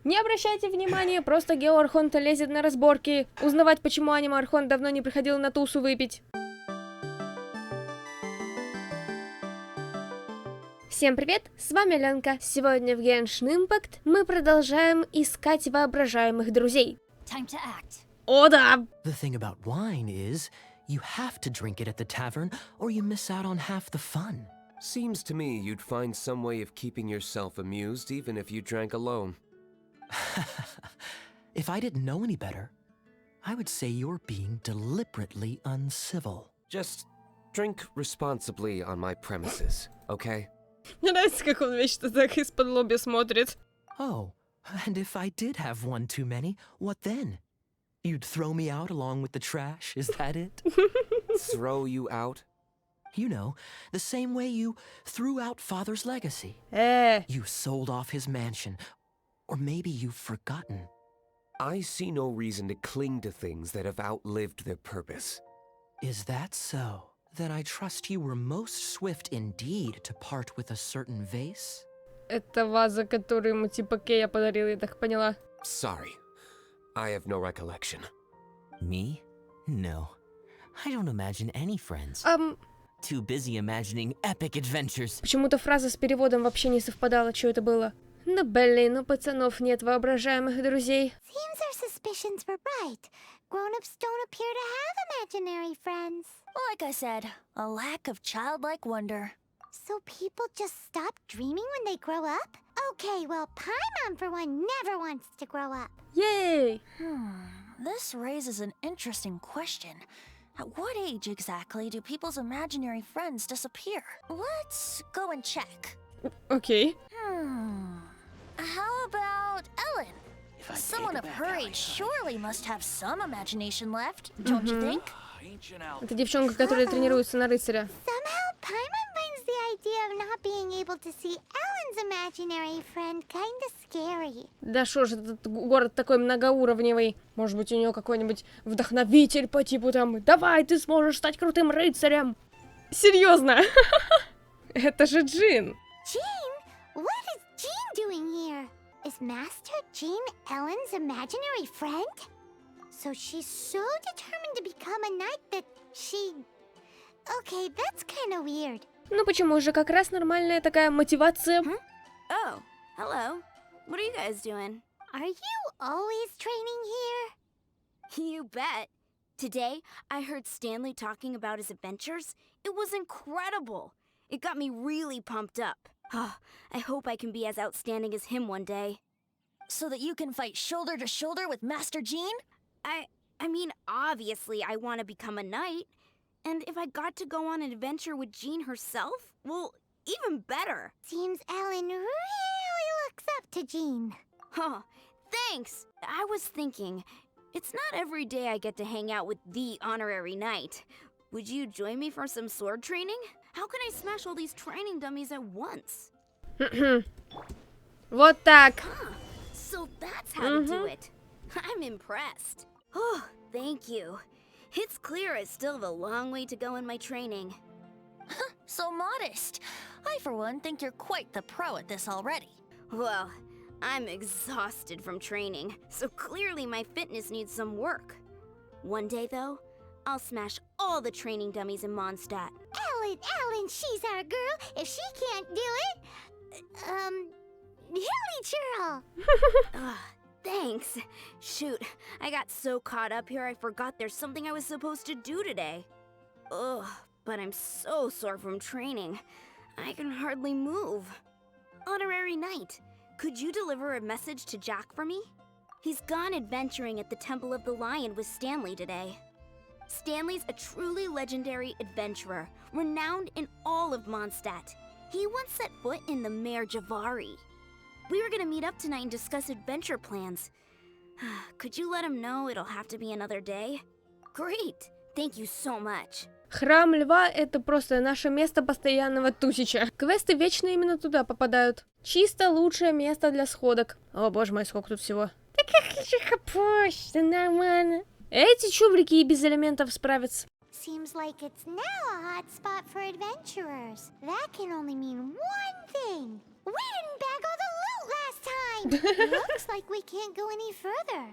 Не обращайте внимания, просто Геоархонта лезет на разборки. Узнавать, почему аниме-архонт давно не приходил на тусу выпить. Всем привет, с вами Ленка. Сегодня в Genshin Impact мы продолжаем искать воображаемых друзей. О да! The thing about wine is, you have to drink it at the tavern, or you miss out on half the fun. Seems to me you'd find some way of keeping yourself amused even if you drank alone. If I didn't know any better, I would say you're being deliberately uncivil. Just drink responsibly on my premises, okay? Мне нравится, как он вечно так из-под лобья смотрит. Oh, and if I did have one too many, what then? You'd throw me out along with the trash, is that it? Throw you out? You know, the same way you threw out Father's legacy. You sold off his mansion, or maybe you've forgotten. I see no reason to cling to things that have outlived their purpose. Is that so? Then I trust you were most swift indeed to part with a certain vase? Это ваза, которую ему типа Кея подарил, я так поняла. Sorry, I have no recollection. Me? No. I don't imagine any friends. Too busy imagining epic adventures. Почему-то фраза с переводом вообще не совпадала, что это было. Ну блин, у пацанов нет воображаемых друзей. Seems our suspicions were right. Grown-ups don't appear to have imaginary friends. Like I said, a lack of childlike wonder. So people just stop dreaming when they grow up? Okay, well, Paimon for one never wants to grow up. Yay! This raises an interesting question. At what age exactly do people's imaginary friends disappear? Let's go and check. Окей. How about Ellen? Someone of her age surely must have some imagination left, don't you think? Это девчонка, которая тренируется на рыцаря. Somehow, Paimon finds the idea of not being able to see Ellen's imaginary friend kinda scary. Да шо ж, этот город такой многоуровневый. Может быть, у него какой-нибудь вдохновитель по типу там «Давай, ты сможешь стать крутым рыцарем!» Серьезно? Это же Джин. Jean? What is Jean doing here? Is Master Jean Ellen's imaginary friend? So she's so determined to become a knight that she... Okay, that's kind of weird. Ну почему же, как раз нормальная такая мотивация. Oh, hello. What are you guys doing? Are you always training here? You bet. Today, I heard Stanley talking about his adventures. It was incredible. It got me really pumped up. I hope I can be as outstanding as him one day. So that you can fight shoulder to shoulder with Master Jean? I mean, obviously I want to become a knight. And if I got to go on an adventure with Jean herself, well, even better. Seems Ellen really looks up to Jean. Huh, thanks. I was thinking, it's not every day I get to hang out with the honorary knight. Would you join me for some sword training? How can I smash all these training dummies at once? Вот так. So that's how to do it. I'm impressed. Oh, thank you. It's clear I still have a long way to go in my training. So modest. I, for one, think you're quite the pro at this already. Well, I'm exhausted from training, so clearly my fitness needs some work. One day, though, I'll smash all the training dummies in Mondstadt. Ellen, she's our girl. If she can't do it, Hilly Churl. Thanks. Shoot, I got so caught up here I forgot there's something I was supposed to do today. Ugh, but I'm so sore from training. I can hardly move. Honorary Knight, could you deliver a message to Jack for me? He's gone adventuring at the Temple of the Lion with Stanley today. Stanley's a truly legendary adventurer, renowned in all of Mondstadt. He once set foot in the Mare Javari. We were gonna meet up tonight and discuss adventure plans. Could you let him know it'll have to be another day? Great! Thank you so much. Храм Льва — это просто наше место постоянного тусича. Квесты вечно именно туда попадают. Чисто лучшее место для сходок. О боже мой, сколько тут всего. Да как же хапусь, да нормально. Эти чубрики и без элементов справятся. Seems like it's now a hot spot for adventurers. That can only mean one thing. We didn't bag all the loot last time. Looks like we can't go any further.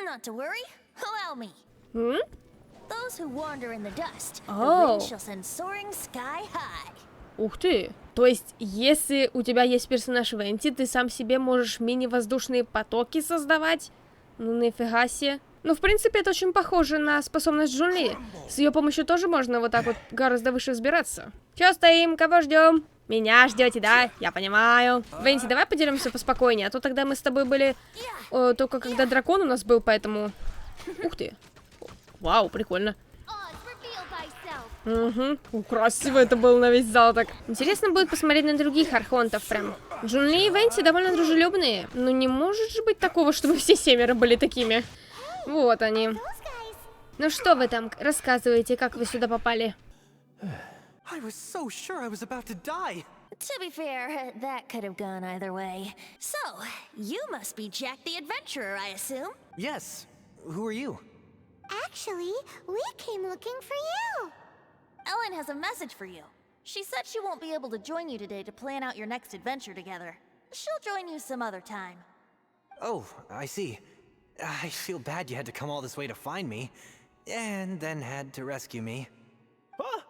Not to worry. Allow me. Those who wander in the dust, the wind shall send soaring sky high. Ух ты! То есть, если у тебя есть персонаж Венти, ты сам себе можешь мини-воздушные потоки создавать? Ну нафига себе. Ну, в принципе, это очень похоже на способность Джунли. С ее помощью тоже можно вот так вот гораздо выше взбираться. Чё стоим? Кого ждем? Меня ждете, да? Я понимаю. Венти, давай поделимся поспокойнее, а то тогда мы с тобой были только когда дракон у нас был, поэтому... Ух ты. Вау, прикольно. Угу, красиво это было на весь зал так. Интересно будет посмотреть на других архонтов прям. Джунли и Венти довольно дружелюбные. Но не может же быть такого, чтобы все семеро были такими. Вот они. Ну что вы там рассказываете, как вы сюда попали? I was so sure I was about to die. To be fair, that could have gone either way. So, you must be Jack the Adventurer, I assume? Yes. Who are you? Actually, we came looking for you. Ellen has a message for you. She said she won't be able to join you today to plan out your next adventure together. She'll join you some other time. Oh, I see. I feel bad you had to come all this way to find me, and then had to rescue me. Huh?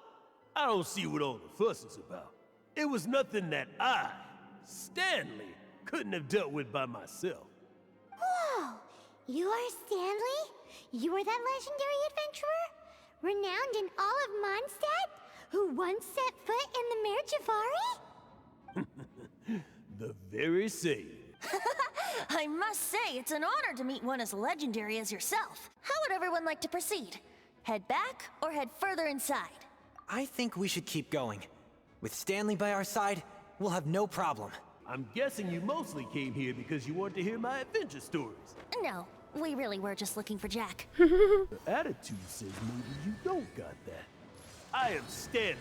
I don't see what all the fuss is about. It was nothing that I, Stanley, couldn't have dealt with by myself. Whoa! You are Stanley? You are that legendary adventurer? Renowned in all of Mondstadt? Who once set foot in the Mare Javari? The very same. I must say, it's an honor to meet one as legendary as yourself. How would everyone like to proceed? Head back or head further inside? I think we should keep going. With Stanley by our side, we'll have no problem. I'm guessing you mostly came here because you want to hear my adventure stories. No, we really were just looking for Jack. The attitude says maybe you don't got that. I am Stanley,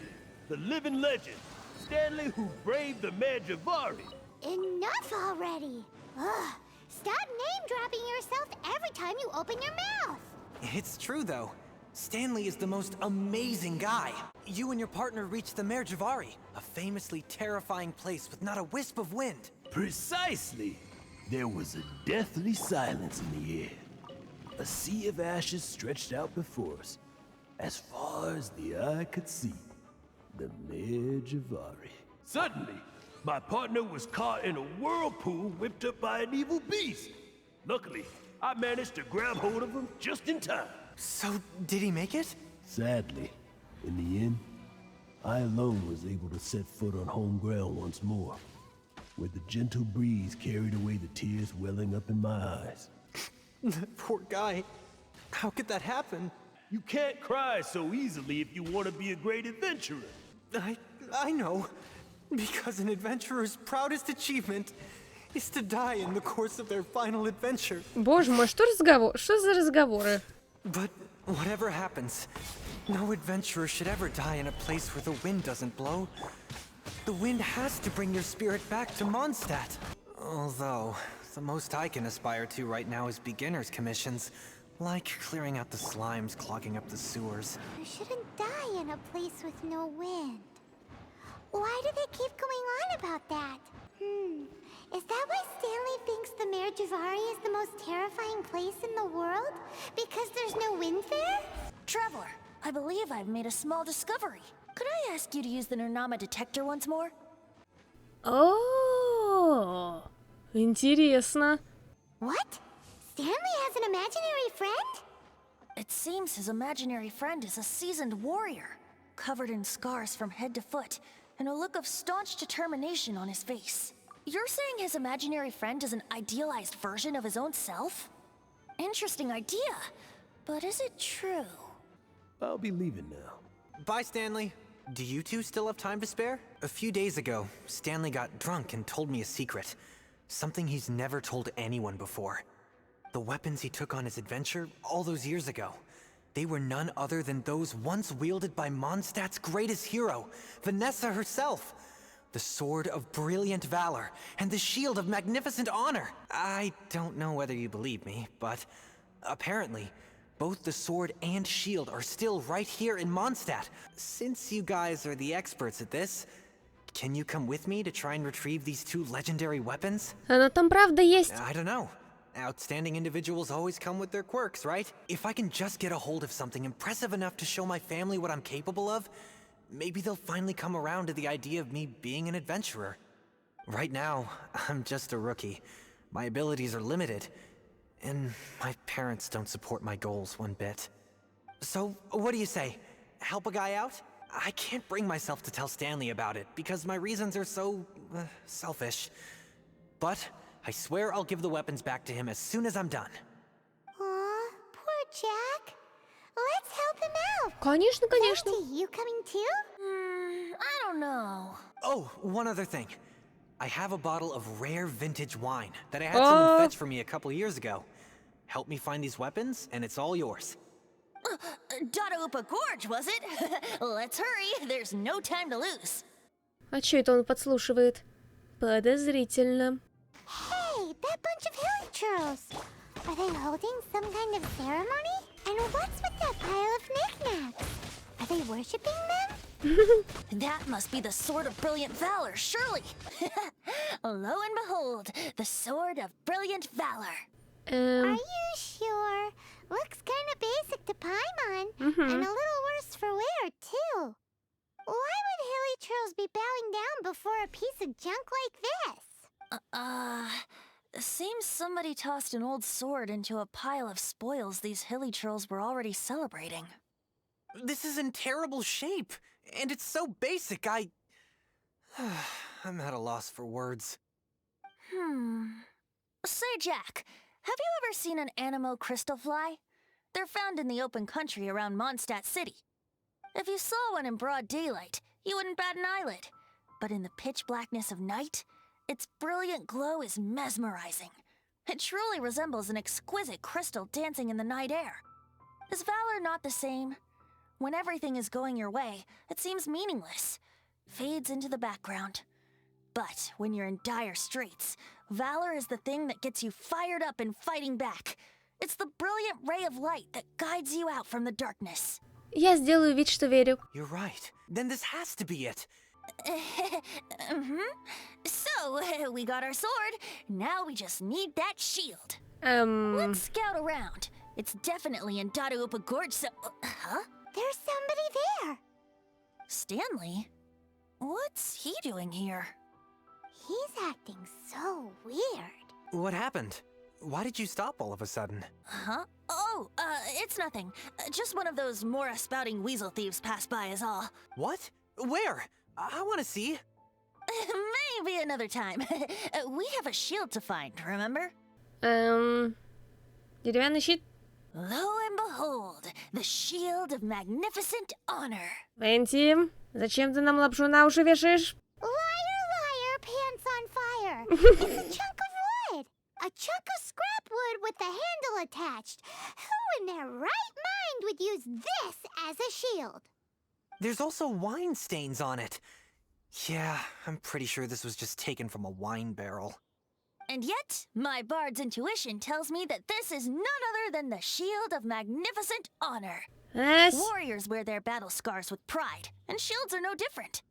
the living legend. Stanley who braved the Mare Javari. Enough already! Ugh! Stop name-dropping yourself every time you open your mouth! It's true, though. Stanley is the most amazing guy. You and your partner reached the Mare Javari, a famously terrifying place with not a wisp of wind. Precisely. There was a deathly silence in the air. A sea of ashes stretched out before us, as far as the eye could see. The Mare Javari. Suddenly, my partner was caught in a whirlpool whipped up by an evil beast. Luckily, I managed to grab hold of him just in time. So, did he make it? Sadly, in the end, I alone was able to set foot on home ground once more, where the gentle breeze carried away the tears welling up in my eyes. Poor guy. How could that happen? You can't cry so easily if you want to be a great adventurer. I know. Because an adventurer's proudest achievement is to die in the course of their final adventure. Боже мой, что разговор? Что за разговоры? But whatever happens, no adventurer should ever die in a place where the wind doesn't blow. The wind has to bring your spirit back to Mondstadt. Although, the most I can aspire to right now is beginner's commissions, like clearing out the slimes clogging up the sewers. You shouldn't die in a place with no wind. Why do they keep going on about that? Is that why Stanley thinks the Mare Javari is the most terrifying place in the world? Because there's no wind there? Traveler, I believe I've made a small discovery. Could I ask you to use the Nernama detector once more? О, интересно. What? Stanley has an imaginary friend? It seems his imaginary friend is a seasoned warrior, covered in scars from head to foot, and a look of staunch determination on his face. You're saying his imaginary friend is an idealized version of his own self? Interesting idea, but is it true? I'll be leaving now. Bye, Stanley. Do you two still have time to spare? A few days ago, Stanley got drunk and told me a secret. Something he's never told anyone before. The weapons he took on his adventure all those years ago. They were none other than those once wielded by Mondstadt's greatest hero, Vanessa herself. The sword of brilliant valor, and the shield of magnificent honor. I don't know whether you believe me, but apparently, both the sword and shield are still right here in Mondstadt. Since you guys are the experts at this, Can you come with me to try and retrieve these two legendary weapons? Она там правда есть. I don't know. Outstanding individuals always come with their quirks, right? If I can just get a hold of something impressive enough to show my family what I'm capable of, maybe they'll finally come around to the idea of me being an adventurer. Right now, I'm just a rookie. My abilities are limited, and my parents don't support my goals one bit. So, what do you say? Help a guy out? I can't bring myself to tell Stanley about it, because my reasons are so, selfish. But I swear I'll give the weapons back to him as soon as I'm done. Aw, poor Jack. Let's help him out. Конечно, конечно. Venti, you coming too? I don't know. Oh, one other thing. I have a bottle of rare vintage wine that I had someone fetch for me a couple years ago. Help me find these weapons, and it's all yours. Dadaupa Gorge, was it? Let's hurry, there's no time to lose. А чё это он подслушивает? Подозрительно. Hey, that bunch of hilly churls. Are they holding some kind of ceremony? And what's with that pile of knickknacks? Are they worshipping them? That must be the Sword of Brilliant Valor, surely. Lo and behold, the Sword of Brilliant Valor. Are you sure? Looks kind of basic to Paimon, and a little worse for wear, too. Why would hilly churls be bowing down before a piece of junk like this? Seems somebody tossed an old sword into a pile of spoils these hilly trolls were already celebrating. This is in terrible shape, and it's so basic, I'm at a loss for words. Say, Jack, have you ever seen an Anemo crystal fly? They're found in the open country around Mondstadt City. If you saw one in broad daylight, you wouldn't bat an eyelid. But in the pitch blackness of night, its brilliant glow is mesmerizing. It truly resembles an exquisite crystal dancing in the night air. Is valor not the same? When everything is going your way, it seems meaningless, fades into the background. But when you're in dire straits, valor is the thing that gets you fired up and fighting back. It's the brilliant ray of light that guides you out from the darkness. Я сделаю вид, что верю. You're right. Then this has to be it. So, we got our sword. Now we just need that shield. Let's scout around. It's definitely in Dadaupa Gorge, so... Huh? There's somebody there. Stanley? What's he doing here? He's acting so weird. What happened? Why did you stop all of a sudden? Huh? Oh, it's nothing. Just one of those Mora-spouting weasel thieves passed by is all. What? Where? I want to see. Maybe another time. We have a shield to find, remember? Деревянный щит. Lo and behold, the shield of magnificent honor. Венти, зачем ты нам лапшу на уши вешаешь? Liar, liar, pants on fire. It's a chunk of wood. A chunk of scrap wood with the handle attached. Who in their right mind would use this as a shield? There's also wine stains on it. Yeah, I'm pretty sure this was just taken from a wine barrel. And yet, my bard's intuition tells me that this is none other than the shield of magnificent honor. Yes. Warriors wear their battle scars with pride, and shields are no different.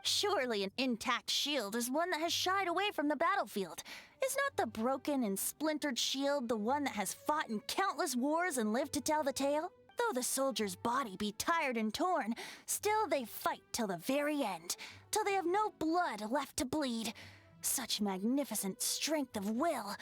Surely an intact shield is one that has shied away from the battlefield. Is not the broken and splintered shield the one that has fought in countless wars and lived to tell the tale? Though the soldier's body be tired and torn, still they fight till the very end, till they have no blood left to bleed. Such magnificent strength of will.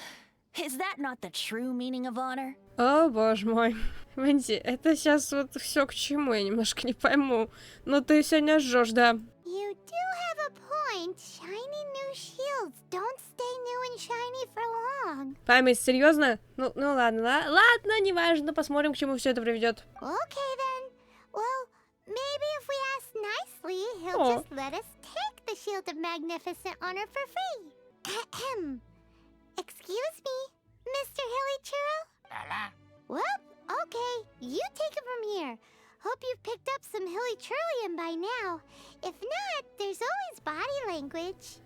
Is that not the true meaning of honor? О, боже мой. Венти, это сейчас вот все к чему, я немножко не пойму. Но ты сегодня жжешь, да. You do have a point. Shiny new shields don't stay new and shiny for long. Память, серьезно? Ну ладно, ладно, неважно, посмотрим, к чему все это приведет. Okay then. Well, maybe if we ask nicely, he'll just let us take the shield of magnificent honor for free. Ahem. Excuse me, Mr. Hilly Churl? Well, okay, you take it from here. Hope you've picked up some Hilly Churlian by now. If not, there's always body language.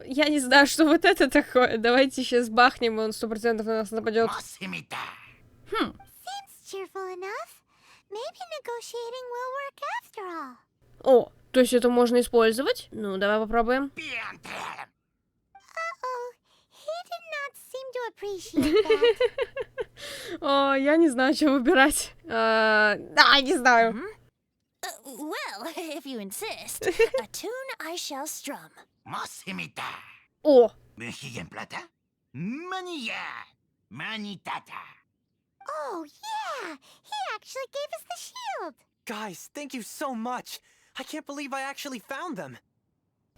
Я не знаю, что вот это такое. Давайте сейчас бахнем, и он 100% на нас нападет. Seems cheerful enough. Maybe negotiating will work after all. О, то есть это можно использовать? Ну, давай попробуем. Uh-oh, he did not seem to appreciate that. О, я не знаю, что выбирать. Не знаю. Well, if you insist, a tune I shall strum. О, Oh, yeah! He actually gave us the shield! Guys, thank you so much. I can't believe I actually found them.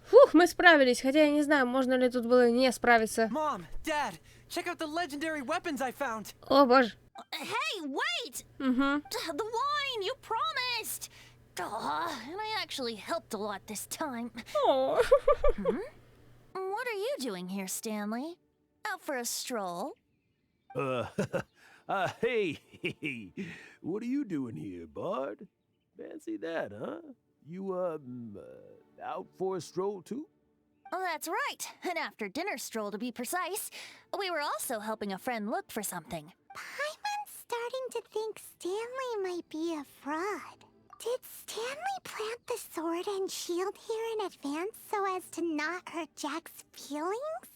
фух, мы справились, хотя я не знаю, можно ли тут было не справиться. Mom, Dad, check out the legendary weapons I found. О, боже. Hey, wait! Угу. The wine, you promised! And I actually helped a lot this time. О. What are you doing here, Stanley? Out for a stroll? Hey, what are you doing here, Bard? Fancy that, huh? You, out for a stroll too? That's right. An after-dinner stroll, to be precise. We were also helping a friend look for something. Paimon's starting to think Stanley might be a fraud. Did Stanley plant the sword and shield here in advance so as to not hurt Jack's feelings?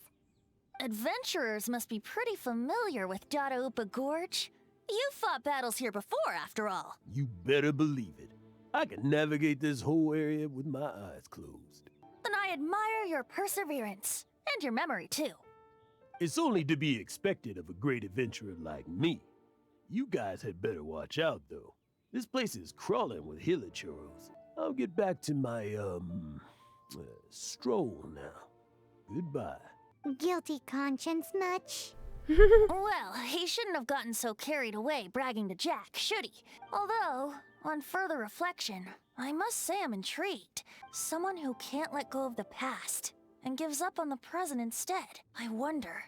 Adventurers must be pretty familiar with Dadaupa Gorge. You've fought battles here before, after all. You better believe it. I can navigate this whole area with my eyes closed. Then I admire your perseverance. And your memory, too. It's only to be expected of a great adventurer like me. You guys had better watch out, though. This place is crawling with hilichurros. I'll get back to my, stroll now. Goodbye. Guilty conscience much? Well, he shouldn't have gotten so carried away bragging to Jack, should he? Although, on further reflection, I must say I'm intrigued. Someone who can't let go of the past and gives up on the present instead. I wonder,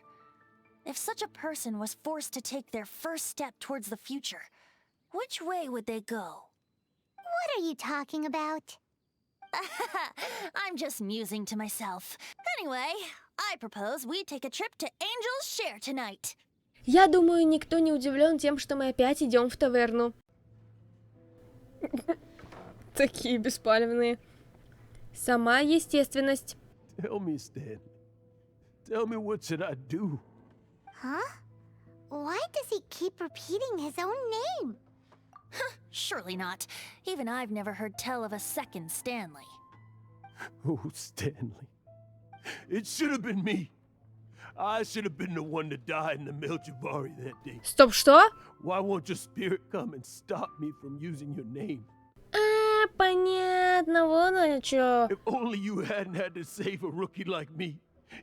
if such a person was forced to take their first step towards the future, which way would they go? What are you talking about? I'm just musing to myself. Anyway, I propose we take a trip to Angel's Share tonight. Я думаю, никто не удивлен тем, что мы опять идем в таверну. Такие беспалевные. Сама естественность. Tell me, Stanley. Tell me, what should I do? Huh? Why does he keep repeating his own name? Surely not. Even I've never heard tell of a second Stanley. Oh, Stanley. It should have been me. I should have been the one to die in the Melchivari that day. Стоп, что? Why won't your spirit come and stop me from using your name? Понятно, вон оно чё. If only you hadn't had to save a rookie like me,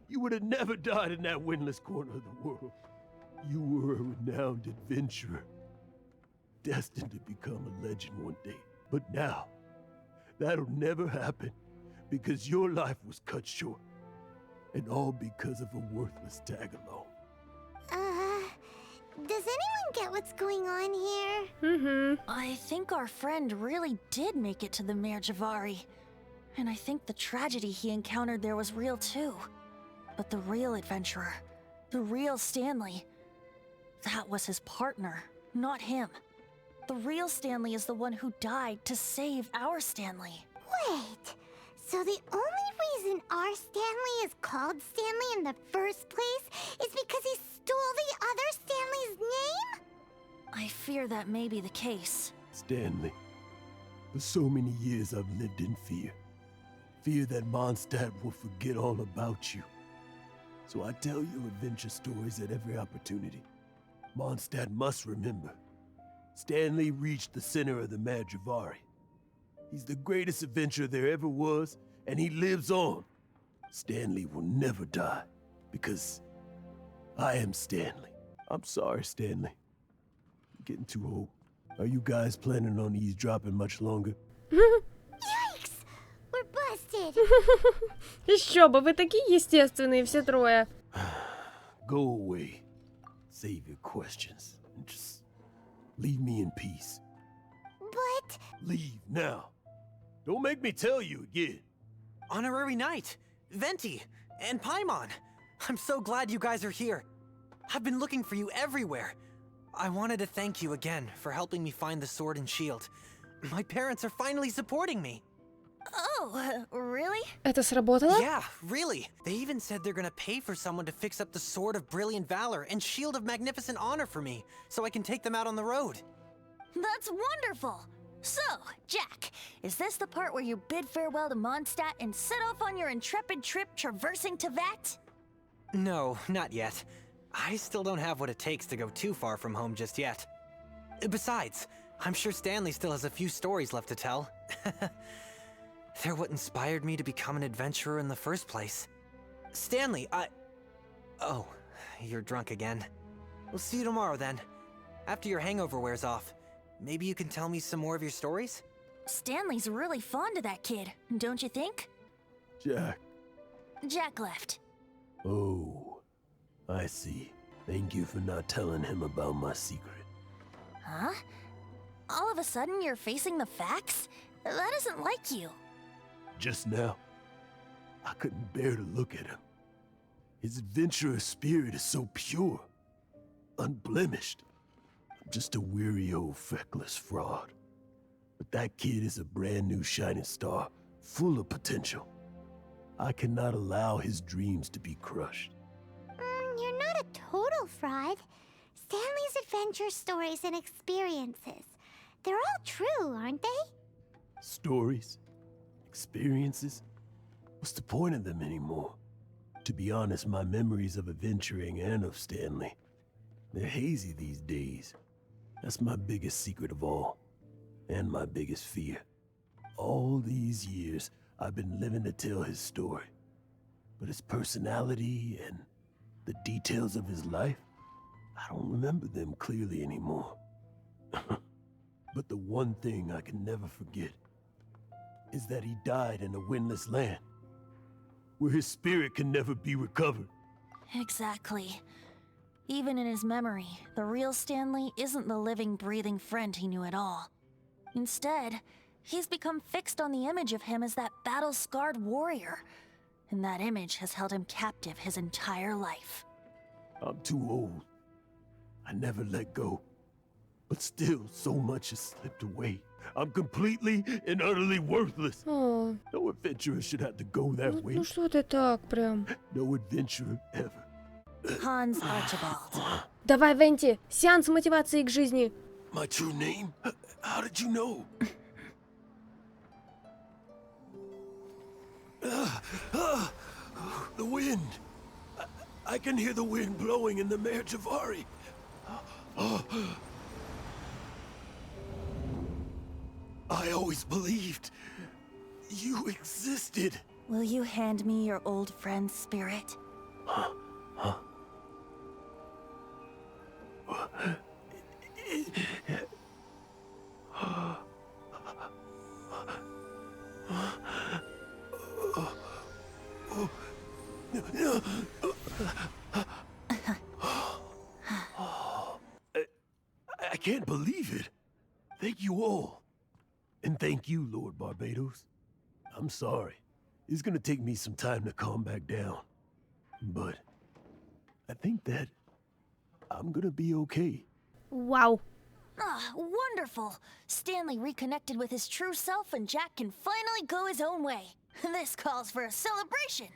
you would have never died in that windless corner of the world. You were a renowned adventurer, destined to become a legend one day. But now, that'll never happen because your life was cut short. And all because of a worthless tag-along. Does anyone get what's going on here? Угу. I think our friend really did make it to the Merjavari. And I think the tragedy he encountered there was real too. But the real adventurer, the real Stanley, that was his partner, not him. The real Stanley is the one who died to save our Stanley. Wait, so the only reason our Stanley is called Stanley in the first place is because he stole the other Stanley's name? I fear that may be the case. Stanley, for so many years I've lived in fear. Fear that Mondstadt will forget all about you. So I tell your adventure stories at every opportunity. Mondstadt must remember. Stanley reached the center of the Madrivari. He's the greatest adventurer there ever was, and he lives on. Stanley will never die, because I am Stanley. I'm sorry, Stanley. I'm getting too old. Are you guys planning on eavesdropping much longer? Yikes! We're busted! Еще бы, вы такие естественные все трое. Go away. Save your questions. And just leave me in peace. But... Leave now. Don't make me tell you again. Honorary Knight, Venti, and Paimon. I'm so glad you guys are here. I've been looking for you everywhere. I wanted to thank you again for helping me find the sword and shield. My parents are finally supporting me. Oh, really? Это сработало? Yeah, really. They even said they're gonna pay for someone to fix up the Sword of Brilliant Valor and Shield of Magnificent Honor for me, so I can take them out on the road. That's wonderful! So, Jack, is this the part where you bid farewell to Mondstadt and set off on your intrepid trip traversing Tevat? No, not yet. I still don't have what it takes to go too far from home just yet. Besides, I'm sure Stanley still has a few stories left to tell. They're what inspired me to become an adventurer in the first place. Stanley, Oh, you're drunk again. We'll see you tomorrow then. After your hangover wears off. Maybe you can tell me some more of your stories? Stanley's really fond of that kid, don't you think? Jack. Jack left. Oh, I see. Thank you for not telling him about my secret. Huh? All of a sudden you're facing the facts? That isn't like you. Just now, I couldn't bear to look at him. His adventurous spirit is so pure, unblemished. I'm just a weary old feckless fraud. But that kid is a brand new shining star, full of potential. I cannot allow his dreams to be crushed. You're not a total fraud. Stanley's adventure stories and experiences. They're all true, aren't they? Stories? Experiences? What's the point of them anymore? To be honest, my memories of adventuring and of Stanley, they're hazy these days. That's my biggest secret of all, and my biggest fear. All these years, I've been living to tell his story. But his personality and the details of his life, I don't remember them clearly anymore. But the one thing I can never forget is that he died in a windless land, where his spirit can never be recovered. Exactly. Even in his memory, the real Stanley isn't the living, breathing friend he knew at all. Instead, he's become fixed on the image of him as that battle-scarred warrior, and that image has held him captive his entire life. I'm too old. I never let go. But still, so much has slipped away. I'm completely and utterly worthless. О, No adventurer should have to go that way. ну что ты так прям? No adventurer ever. Hans Archibald. Давай, Венти, сеанс мотивации к жизни. My true name? How did you know? The wind. I can hear the wind blowing in the Mare Javari. I always believed you existed. Will you hand me your old friend's spirit? I can't believe it. Thank you all. And thank you, Lord Barbados. I'm sorry. It's gonna take me some time to calm back down. But I think that I'm gonna be okay. Вау. Ah, wonderful! Stanley reconnected with his true self and Jack can finally go his own way. This calls for a celebration.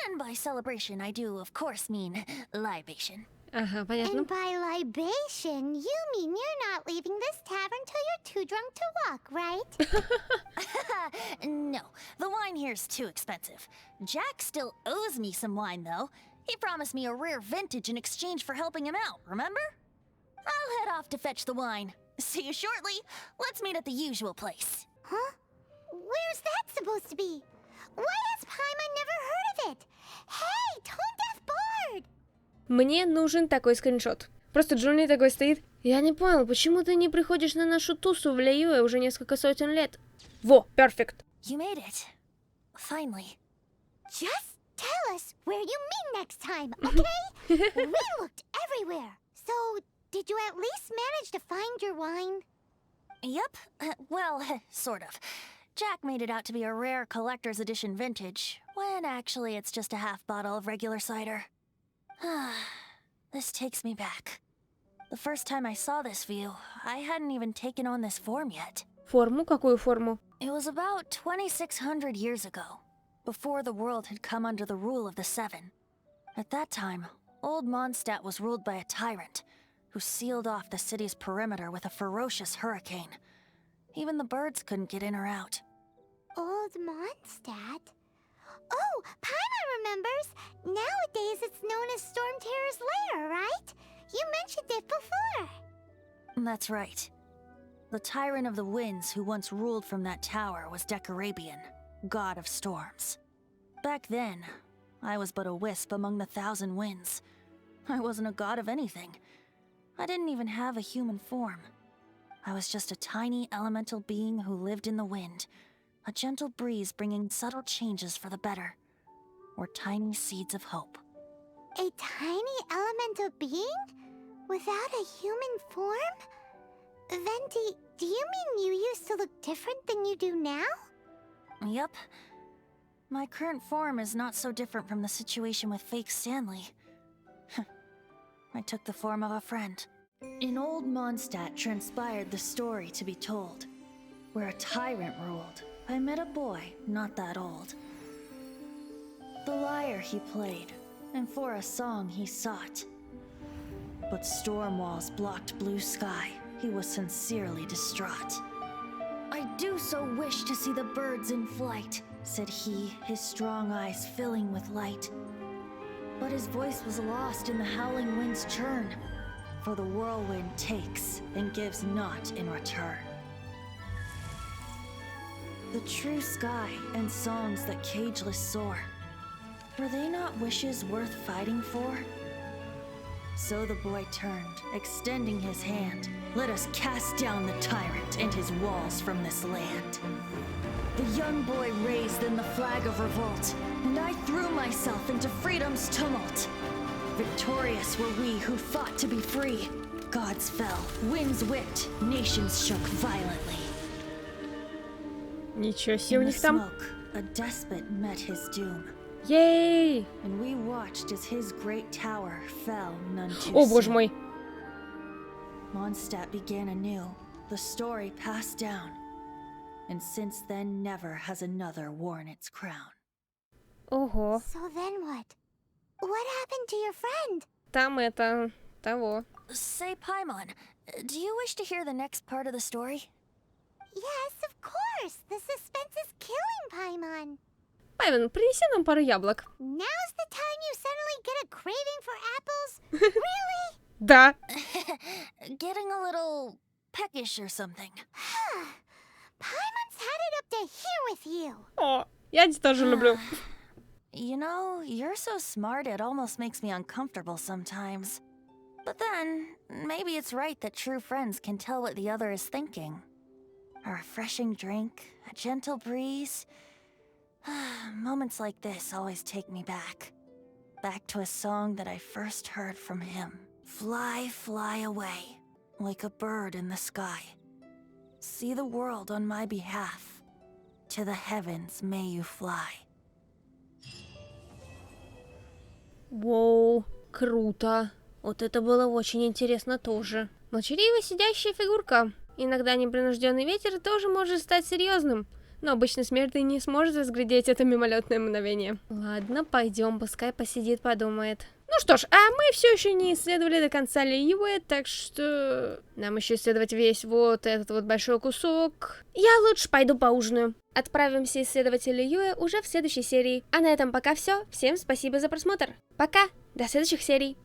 And by celebration, I do, of course, mean libation. Ага, понятно. And by libation, you mean you're not leaving this tavern till you're too drunk to walk, right? No, the wine here's too expensive. Jack still owes me some wine, though. He promised me a rare vintage in exchange for helping him out, remember? I'll head off to fetch the wine. See you shortly. Let's meet at the usual place. Huh? Where's that supposed to be? Why has Paimon never heard of it? Hey, Tone Deaf Bard! Мне нужен такой скриншот. Просто Джули такой стоит. Я не понял, почему ты не приходишь на нашу тусу в Леюэ уже несколько сотен лет? Во, перфект. You made it. Finally. Just tell us where you meet next time, okay? We looked everywhere. So, did you at least manage to find your wine? Yep. Well, sort of. Jack made it out to be a rare collector's edition vintage, when actually it's just a half bottle of regular cider. This takes me back. The first time I saw this view, I hadn't even taken on this form yet. Форму? Какую форму? It was about 2,600 years ago, before the world had come under the rule of the Seven. At that time, old Mondstadt was ruled by a tyrant who sealed off the city's perimeter with a ferocious hurricane. Even the birds couldn't get in or out. Old Mondstadt? Oh, Paimon remembers! Nowadays it's known as Storm Terror's lair, right? You mentioned it before. That's right. The tyrant of the winds who once ruled from that tower was Decarabian, god of storms. Back then, I was but a wisp among the thousand winds. I wasn't a god of anything. I didn't even have a human form. I was just a tiny elemental being who lived in the wind, a gentle breeze bringing subtle changes for the better, or tiny seeds of hope. A tiny elemental being? Without a human form? Venti, do you mean you used to look different than you do now? Yup. My current form is not so different from the situation with fake Stanley. I took the form of a friend. In old Mondstadt transpired the story to be told. Where a tyrant ruled, I met a boy not that old. The lyre he played, and for a song he sought. But storm walls blocked blue sky. He was sincerely distraught. I do so wish to see the birds in flight, said he, his strong eyes filling with light. But his voice was lost in the howling wind's churn, for the whirlwind takes and gives not in return. The true sky and songs that cageless soar, were they not wishes worth fighting for? So the boy turned, extending his hand. Let us cast down the tyrant and his walls from this land. The young boy raised then the flag of revolt, and I threw myself into freedom's tumult. Victorious were we who fought to be free. Gods fell, winds whipped, nations shook violently. Ничего себе у In the них там. smoke, a despot met his doom. Ей! And we watched as his great tower fell none too О, боже soon. мой. Mondstadt began anew. The story passed down. And since then never has another worn its crown. Ого. So then what? What happened to your friend? Там это... того. Say, Paimon, do you wish to hear the next part of the story? Yes, of course. The suspense is killing, Paimon. Павин, принеси нам пару яблок. Now's the time you suddenly get a craving for apples? Really? Да. Getting a little peckish or something. Paimon's had it up to here with you. О, я тоже люблю. You know, you're so smart it almost makes me uncomfortable sometimes. But then, maybe it's right that true friends can tell what the other is thinking. A refreshing drink, a gentle breeze. Moments like this always take me back. Back to a song that I first heard from him. Fly, fly away, like a bird in the sky. See the world on my behalf. To the heavens may you fly. Воу, круто. Вот это было очень интересно тоже. Молчаливо сидящая фигурка. Иногда непринужденный ветер тоже может стать серьезным. Но обычный смертный не сможет разглядеть это мимолетное мгновение. Ладно, пойдем, пускай посидит, подумает. Ну что ж, а мы все еще не исследовали до конца Лиюэ, так что нам еще исследовать весь вот этот вот большой кусок. Я лучше пойду поужинаю. Отправимся исследовать Лиюэ уже в следующей серии. А на этом пока все. Всем спасибо за просмотр. Пока, до следующих серий.